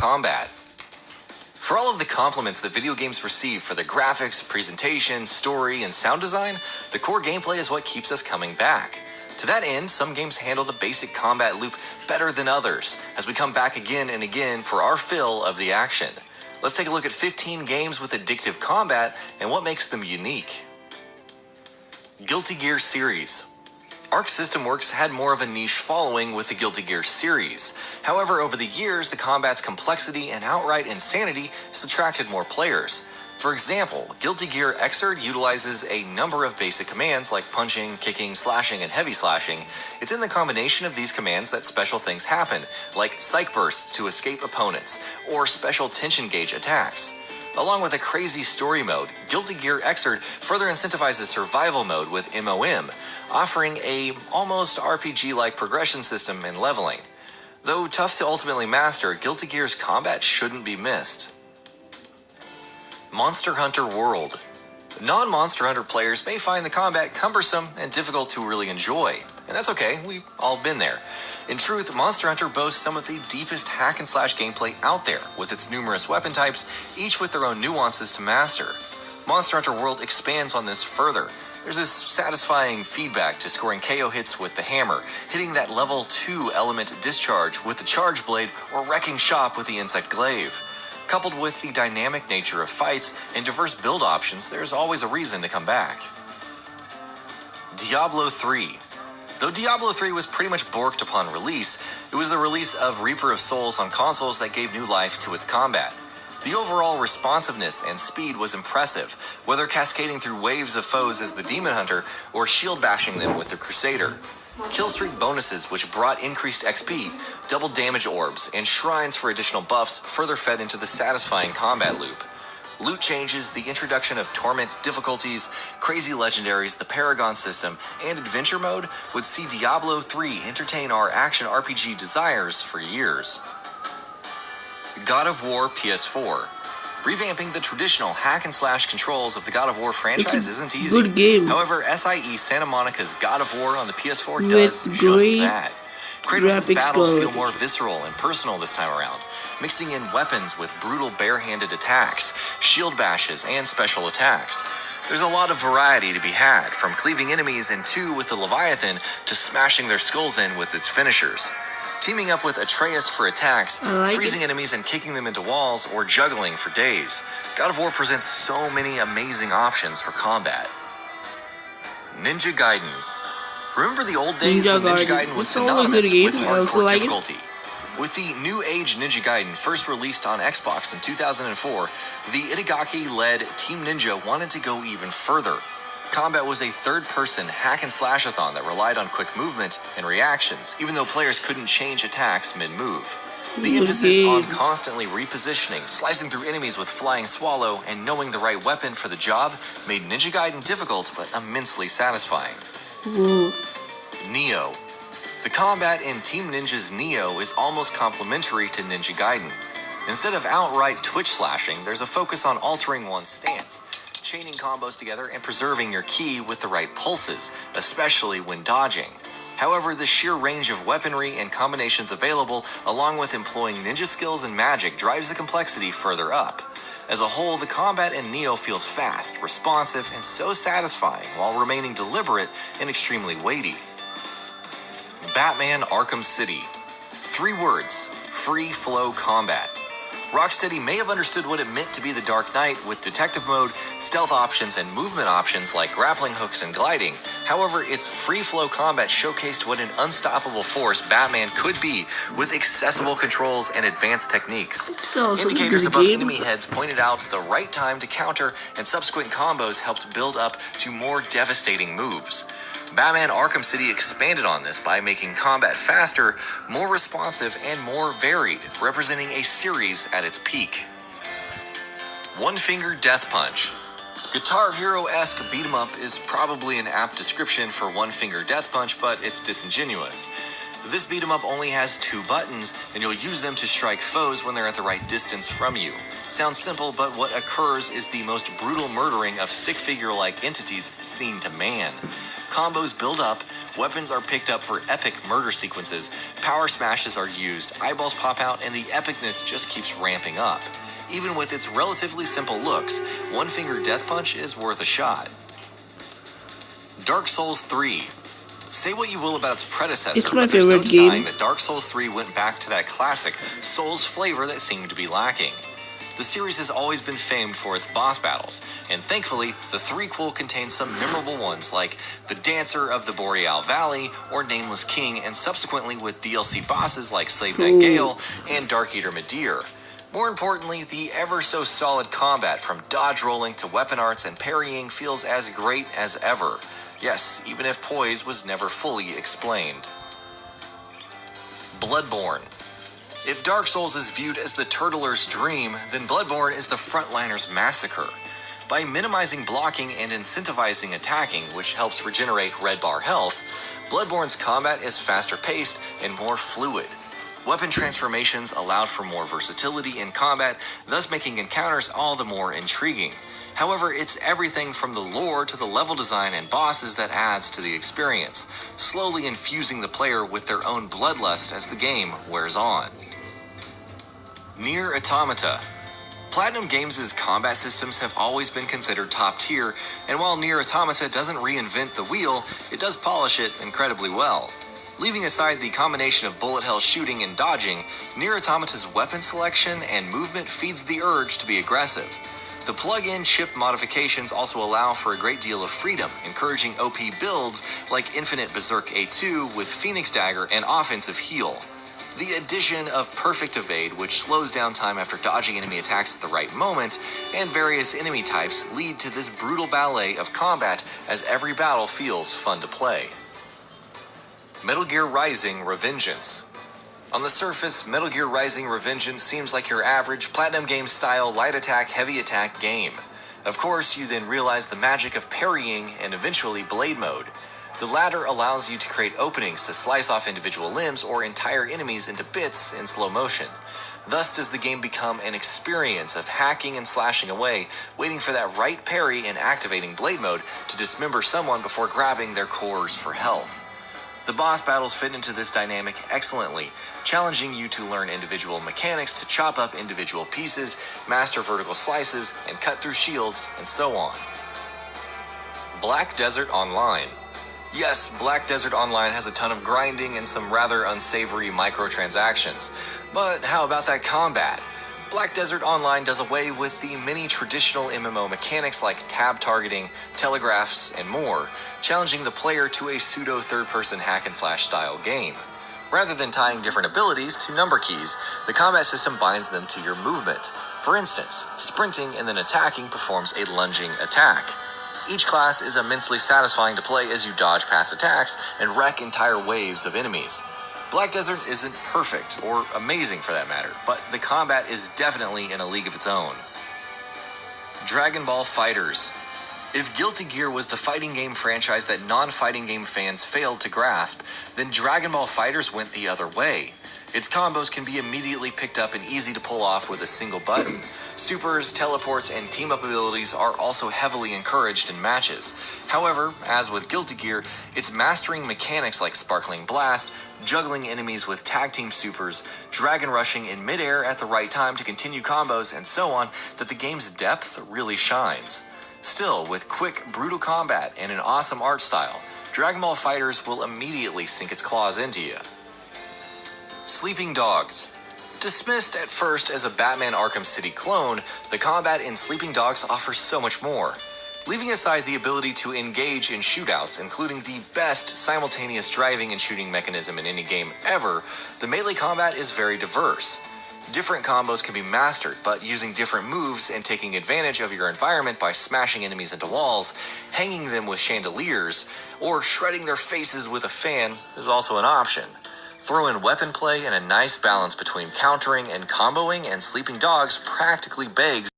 combat. For all of the compliments that video games receive for the graphics, presentation, story, and sound design, the core gameplay is what keeps us coming back. To that end, some games handle the basic combat loop better than others, as we come back again and again for our fill of the action. Let's take a look at 15 games with addictive combat and what makes them unique. Guilty Gear series. Arc System Works had more of a niche following with the Guilty Gear series. However, over the years, the combat's complexity and outright insanity has attracted more players. For example, Guilty Gear Xrd utilizes a number of basic commands like punching, kicking, slashing, and heavy slashing. It's in the combination of these commands that special things happen, like psych bursts to escape opponents, or special tension gauge attacks. Along with a crazy story mode, Guilty Gear Xrd further incentivizes survival mode with MOM, offering a almost RPG-like progression system and leveling. Though tough to ultimately master, Guilty Gear's combat shouldn't be missed. Monster Hunter World. Non-Monster Hunter players may find the combat cumbersome and difficult to really enjoy, and that's okay, we've all been there. In truth, Monster Hunter boasts some of the deepest hack-and-slash gameplay out there, with its numerous weapon types, each with their own nuances to master. Monster Hunter World expands on this further. There's this satisfying feedback to scoring KO hits with the hammer, hitting that level 2 element discharge with the charge blade, or wrecking shop with the insect glaive. Coupled with the dynamic nature of fights and diverse build options, there's always a reason to come back. Diablo 3. Though Diablo 3 was pretty much borked upon release, it was the release of Reaper of Souls on consoles that gave new life to its combat. The overall responsiveness and speed was impressive, whether cascading through waves of foes as the Demon Hunter or shield bashing them with the Crusader. Killstreak bonuses, which brought increased XP, double damage orbs, and shrines for additional buffs further fed into the satisfying combat loop. Loot changes, the introduction of torment difficulties, crazy legendaries, the Paragon system, and adventure mode would see Diablo 3 entertain our action RPG desires for years. God of War PS4. Revamping the traditional hack-and-slash controls of the God of War franchise isn't easy. Good game. However, SIE Santa Monica's God of War on the PS4 does just that. Kratos' battles feel more visceral and personal this time around, mixing in weapons with brutal bare-handed attacks, shield bashes, and special attacks. There's a lot of variety to be had, from cleaving enemies in two with the Leviathan to smashing their skulls in with its finishers. Teaming up with Atreus for attacks, freezing enemies and kicking them into walls, or juggling for days. God of War presents so many amazing options for combat. Ninja Gaiden. Remember the old days when Ninja Gaiden was synonymous with hardcore difficulty? With the New Age Ninja Gaiden first released on Xbox in 2004, the Itagaki-led Team Ninja wanted to go even further. Combat was a third-person hack-and-slash-a-thon that relied on quick movement and reactions, even though players couldn't change attacks mid-move. The emphasis on constantly repositioning, slicing through enemies with Flying Swallow, and knowing the right weapon for the job made Ninja Gaiden difficult but immensely satisfying. Neo. The combat in Team Ninja's Neo is almost complementary to Ninja Gaiden. Instead of outright twitch slashing, there's a focus on altering one's stance, chaining combos together and preserving your ki with the right pulses, especially when dodging. However, the sheer range of weaponry and combinations available, along with employing ninja skills and magic, drives the complexity further up. As a whole, the combat in Neo feels fast, responsive, and so satisfying while remaining deliberate and extremely weighty. Batman Arkham City. 3 words: free flow combat. Rocksteady may have understood what it meant to be the Dark Knight with detective mode, stealth options, and movement options like grappling hooks and gliding. However, its free-flow combat showcased what an unstoppable force Batman could be with accessible controls and advanced techniques. Indicators above enemy heads pointed out the right time to counter, and subsequent combos helped build up to more devastating moves. Batman Arkham City expanded on this by making combat faster, more responsive, and more varied, representing a series at its peak. One Finger Death Punch. Guitar Hero-esque beat-em-up is probably an apt description for One Finger Death Punch, but it's disingenuous. This beat-em-up only has 2 buttons, and you'll use them to strike foes when they're at the right distance from you. Sounds simple, but what occurs is the most brutal murdering of stick figure-like entities seen to man. Combos build up, weapons are picked up for epic murder sequences, power smashes are used, eyeballs pop out, and the epicness just keeps ramping up. Even with its relatively simple looks, One Finger Death Punch is worth a shot. Dark Souls 3. Say what you will about its predecessor, It's my but there's no favorite game. denying that Dark Souls 3 went back to that classic Souls flavor that seemed to be lacking. The series has always been famed for its boss battles, and thankfully, the threequel contains some memorable ones like the Dancer of the Boreal Valley or Nameless King, and subsequently with DLC bosses like Slave Knight Gale and Dark Eater Midir. More importantly, the ever-so-solid combat from dodge rolling to weapon arts and parrying feels as great as ever. Yes, even if poise was never fully explained. Bloodborne. If Dark Souls is viewed as the turtler's dream, then Bloodborne is the frontliner's massacre. By minimizing blocking and incentivizing attacking, which helps regenerate red bar health, Bloodborne's combat is faster paced and more fluid. Weapon transformations allowed for more versatility in combat, thus making encounters all the more intriguing. However, it's everything from the lore to the level design and bosses that adds to the experience, slowly infusing the player with their own bloodlust as the game wears on. Nier Automata. Platinum Games' combat systems have always been considered top tier, and while Nier Automata doesn't reinvent the wheel, it does polish it incredibly well. Leaving aside the combination of bullet hell shooting and dodging, Nier Automata's weapon selection and movement feeds the urge to be aggressive. The plug-in chip modifications also allow for a great deal of freedom, encouraging OP builds like Infinite Berserk A2 with Phoenix Dagger and Offensive Heal. The addition of Perfect Evade, which slows down time after dodging enemy attacks at the right moment, and various enemy types lead to this brutal ballet of combat as every battle feels fun to play. Metal Gear Rising Revengeance. On the surface, Metal Gear Rising Revengeance seems like your average Platinum Games style light attack, heavy attack game. Of course, you then realize the magic of parrying and eventually blade mode. The latter allows you to create openings to slice off individual limbs or entire enemies into bits in slow motion. Thus does the game become an experience of hacking and slashing away, waiting for that right parry and activating blade mode to dismember someone before grabbing their cores for health. The boss battles fit into this dynamic excellently, challenging you to learn individual mechanics to chop up individual pieces, master vertical slices, and cut through shields, and so on. Black Desert Online. Yes, Black Desert Online has a ton of grinding and some rather unsavory microtransactions, but how about that combat? Black Desert Online does away with the many traditional MMO mechanics like tab targeting, telegraphs, and more, challenging the player to a pseudo third-person hack-and-slash style game. Rather than tying different abilities to number keys, the combat system binds them to your movement. For instance, sprinting and then attacking performs a lunging attack. Each class is immensely satisfying to play as you dodge past attacks and wreck entire waves of enemies. Black Desert isn't perfect, or amazing for that matter, but the combat is definitely in a league of its own. Dragon Ball FighterZ. If Guilty Gear was the fighting game franchise that non-fighting game fans failed to grasp, then Dragon Ball FighterZ went the other way. Its combos can be immediately picked up and easy to pull off with a single button. Supers, teleports, and team-up abilities are also heavily encouraged in matches. However, as with Guilty Gear, it's mastering mechanics like Sparkling Blast, juggling enemies with tag team supers, dragon rushing in midair at the right time to continue combos, and so on, that the game's depth really shines. Still, with quick, brutal combat and an awesome art style, Dragon Ball FighterZ will immediately sink its claws into you. Sleeping Dogs. Dismissed at first as a Batman Arkham City clone, the combat in Sleeping Dogs offers so much more. Leaving aside the ability to engage in shootouts, including the best simultaneous driving and shooting mechanism in any game ever, the melee combat is very diverse. Different combos can be mastered, but using different moves and taking advantage of your environment by smashing enemies into walls, hanging them with chandeliers, or shredding their faces with a fan is also an option. Throw in weapon play and a nice balance between countering and comboing, and Sleeping Dogs practically begs